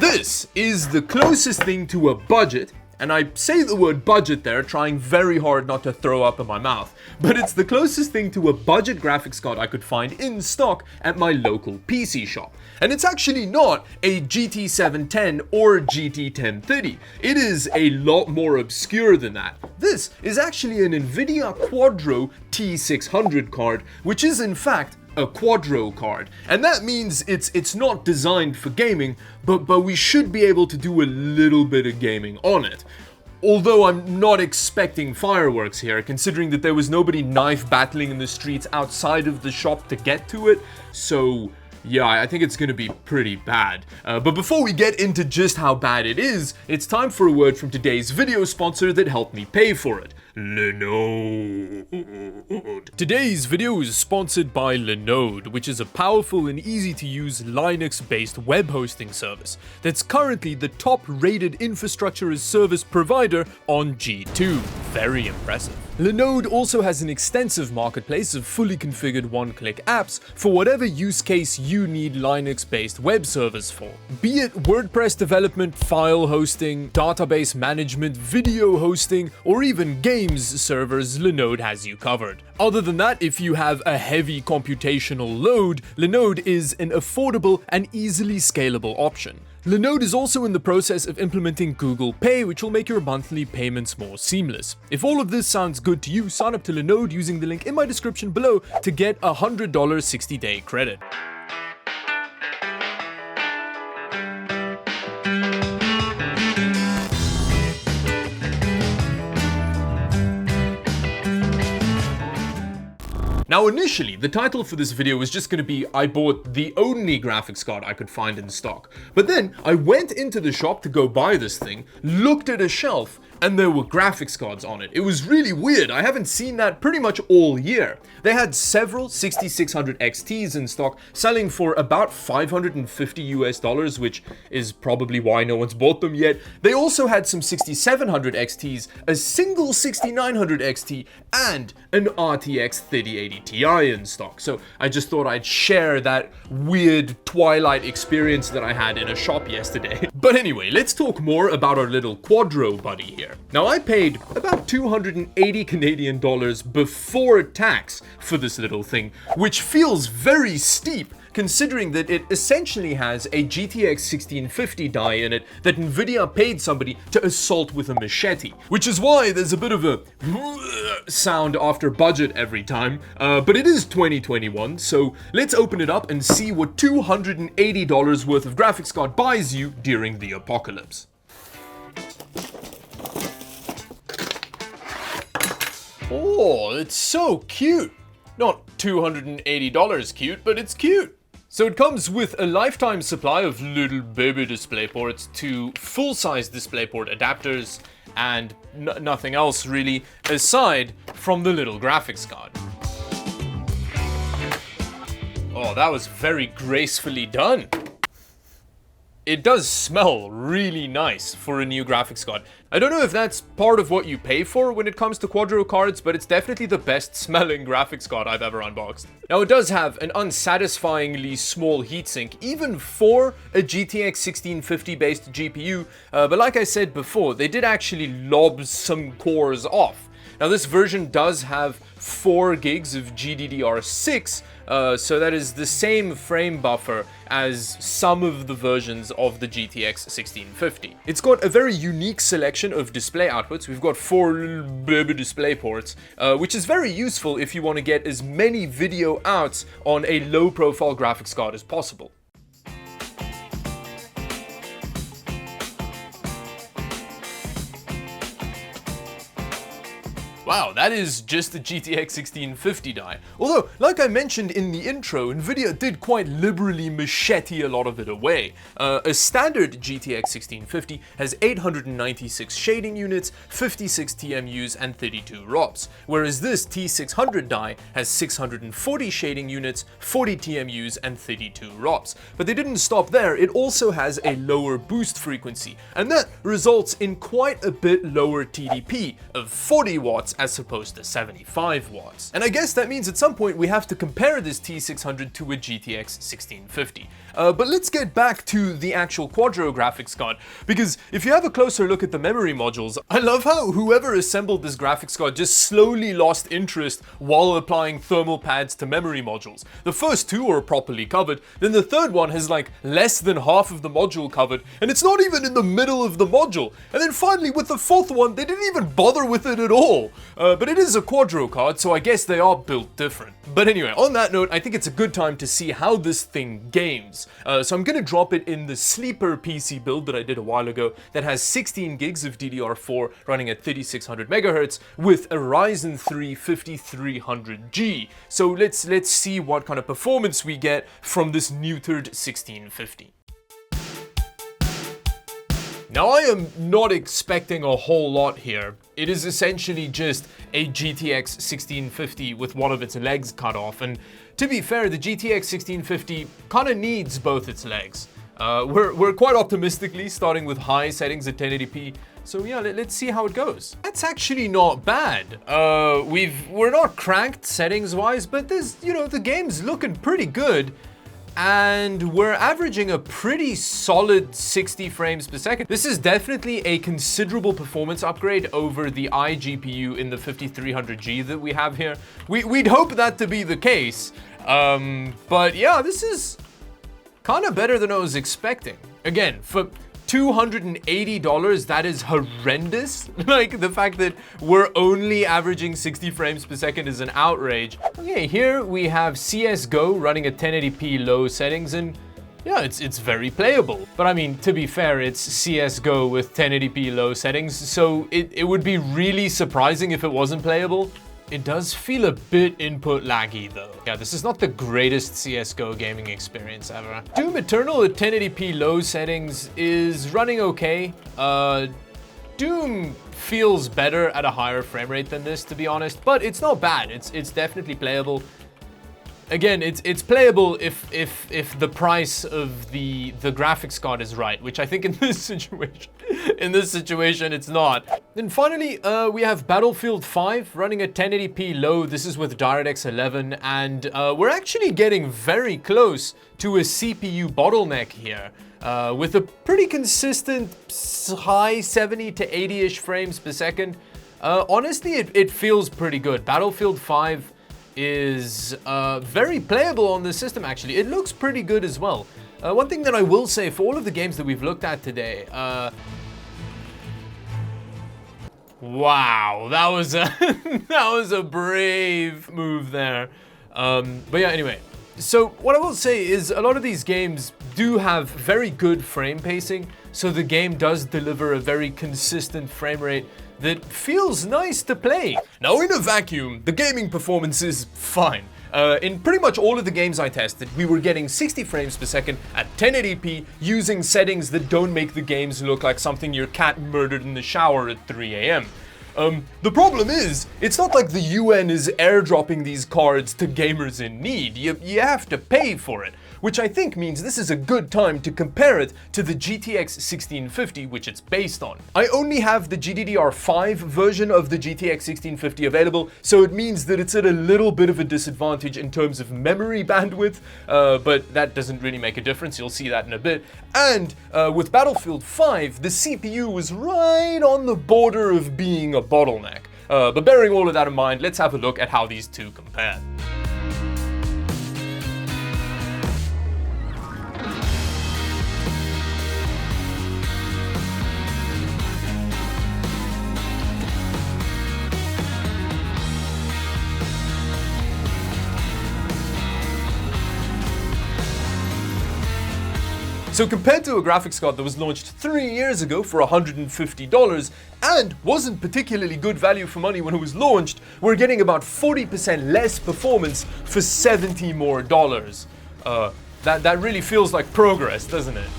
This is the closest thing to a budget, and I say the word budget there, trying very hard not to throw up in my mouth, but it's the closest thing to a budget graphics card I could find in stock at my local PC shop. And it's actually not a GT 710 or GT 1030. It is a lot more obscure than that. This is actually an Nvidia Quadro T600 card, which is in fact a Quadro card, and that means it's not designed for gaming, but we should be able to do a little bit of gaming on it. Although I'm not expecting fireworks here, considering that there was nobody knife battling in the streets outside of the shop to get to it, so yeah, I think it's gonna be pretty bad. But before we get into just how bad it is, it's time for a word from today's video sponsor that helped me pay for it. Linode. Today's video is sponsored by Linode, which is a powerful and easy to use Linux-based web hosting service that's currently the top-rated infrastructure as service provider on G2. Very impressive. Linode also has an extensive marketplace of fully configured one-click apps for whatever use case you need Linux-based web servers for. Be it WordPress development, file hosting, database management, video hosting, or even games servers, Linode has you covered. Other than that, if you have a heavy computational load, Linode is an affordable and easily scalable option. Linode is also in the process of implementing Google Pay, which will make your monthly payments more seamless. If all of this sounds good to you, sign up to Linode using the link in my description below to get a $100 60-day credit. Now initially, the title for this video was just going to be I bought the only graphics card I could find in stock. But then I went into the shop to go buy this thing, looked at a shelf, and there were graphics cards on it. It was really weird. I haven't seen that pretty much all year. They had several 6600 XTs in stock, selling for about $550 US, which is probably why no one's bought them yet. They also had some 6700 XTs, a single 6900 XT, and an RTX 3080 Ti in stock. So I just thought I'd share that weird Twilight experience that I had in a shop yesterday. But anyway, let's talk more about our little Quadro buddy here. Now I paid about 280 Canadian dollars before tax for this little thing, which feels very steep considering that it essentially has a GTX 1650 die in it that Nvidia paid somebody to assault with a machete, which is why there's a bit of a sound after budget every time, but it is 2021, so let's open it up and see what $280 worth of graphics card buys you during the apocalypse. Oh, it's so cute. Not $280 cute, but it's cute. So it comes with a lifetime supply of little baby DisplayPorts, two full-size DisplayPort adapters, and nothing else really, aside from the little graphics card. Oh, that was very gracefully done. It does smell really nice for a new graphics card. I don't know if that's part of what you pay for when it comes to Quadro cards, but it's definitely the best smelling graphics card I've ever unboxed. Now it does have an unsatisfyingly small heatsink, even for a GTX 1650 based GPU, but like I said before, they did actually lob some cores off. Now this version does have 4 gigs of GDDR6, so that is the same frame buffer as some of the versions of the GTX 1650. It's got a very unique selection of display outputs. We've got 4 little baby display ports, which is very useful if you want to get as many video outs on a low profile graphics card as possible. Wow, that is just the GTX 1650 die. Although, like I mentioned in the intro, Nvidia did quite liberally machete a lot of it away. A standard GTX 1650 has 896 shading units, 56 TMUs, and 32 ROPs, whereas this T600 die has 640 shading units, 40 TMUs, and 32 ROPs. But they didn't stop there, it also has a lower boost frequency, and that results in quite a bit lower TDP of 40 watts as opposed to 75 watts. And I guess that means at some point we have to compare this T600 to a GTX 1650. But let's get back to the actual Quadro graphics card, because if you have a closer look at the memory modules, I love how whoever assembled this graphics card just slowly lost interest while applying thermal pads to memory modules. The first two are properly covered, then the third one has like less than half of the module covered, and it's not even in the middle of the module. And then finally with the fourth one, they didn't even bother with it at all. But it is a Quadro card, so I guess they are built different. But anyway, on that note, I think it's a good time to see how this thing games. So I'm gonna drop it in the sleeper PC build that I did a while ago that has 16 gigs of DDR4 running at 3600 megahertz with a Ryzen 3 5300G. So let's see what kind of performance we get from this neutered 1650. Now I am not expecting a whole lot here. It is essentially just a GTX 1650 with one of its legs cut off, and to be fair, the GTX 1650 kind of needs both its legs. We're quite optimistically starting with high settings at 1080p, so yeah, let's see how it goes. That's actually not bad. We're not cranked settings-wise, but there's, the game's looking pretty good. And we're averaging a pretty solid 60 frames per second. This is definitely a considerable performance upgrade over the iGPU in the 5300G that we have here. We'd hope that to be the case, but yeah, this is kind of better than I was expecting. Again, for $280, that is horrendous. Like, the fact that we're only averaging 60 frames per second is an outrage. Okay, here we have CSGO running at 1080p low settings, and yeah, it's very playable. But I mean, to be fair, it's CSGO with 1080p low settings, so it would be really surprising if it wasn't playable. It does feel a bit input laggy though. Yeah, this is not the greatest CSGO gaming experience ever. Doom Eternal at 1080p low settings is running okay. Doom feels better at a higher frame rate than this, to be honest, but it's not bad. It's definitely playable. Again, it's playable if the price of the graphics card is right, which I think in this situation it's not. Then finally, we have Battlefield 5 running at 1080p low. This is with DirectX 11, and we're actually getting very close to a CPU bottleneck here, with a pretty consistent high 70 to 80-ish frames per second. Honestly, it feels pretty good. Battlefield 5 is very playable on the system, actually. It looks pretty good as well. One thing that I will say for all of the games that we've looked at today, wow, that was a that was a brave move there. But yeah, anyway. So what I will say is a lot of these games do have very good frame pacing, so the game does deliver a very consistent frame rate that feels nice to play. Now, in a vacuum, the gaming performance is fine. In pretty much all of the games I tested, we were getting 60 frames per second at 1080p using settings that don't make the games look like something your cat murdered in the shower at 3 a.m. The problem is, it's not like the UN is airdropping these cards to gamers in need. You have to pay for it, which I think means this is a good time to compare it to the GTX 1650, which it's based on. I only have the GDDR5 version of the GTX 1650 available, so it means that it's at a little bit of a disadvantage in terms of memory bandwidth, but that doesn't really make a difference. You'll see that in a bit. And with Battlefield 5, the CPU was right on the border of being a bottleneck. But bearing all of that in mind, let's have a look at how these two compare. So compared to a graphics card that was launched 3 years ago for $150 and wasn't particularly good value for money when it was launched, we're getting about 40% less performance for $70 more. That really feels like progress, doesn't it?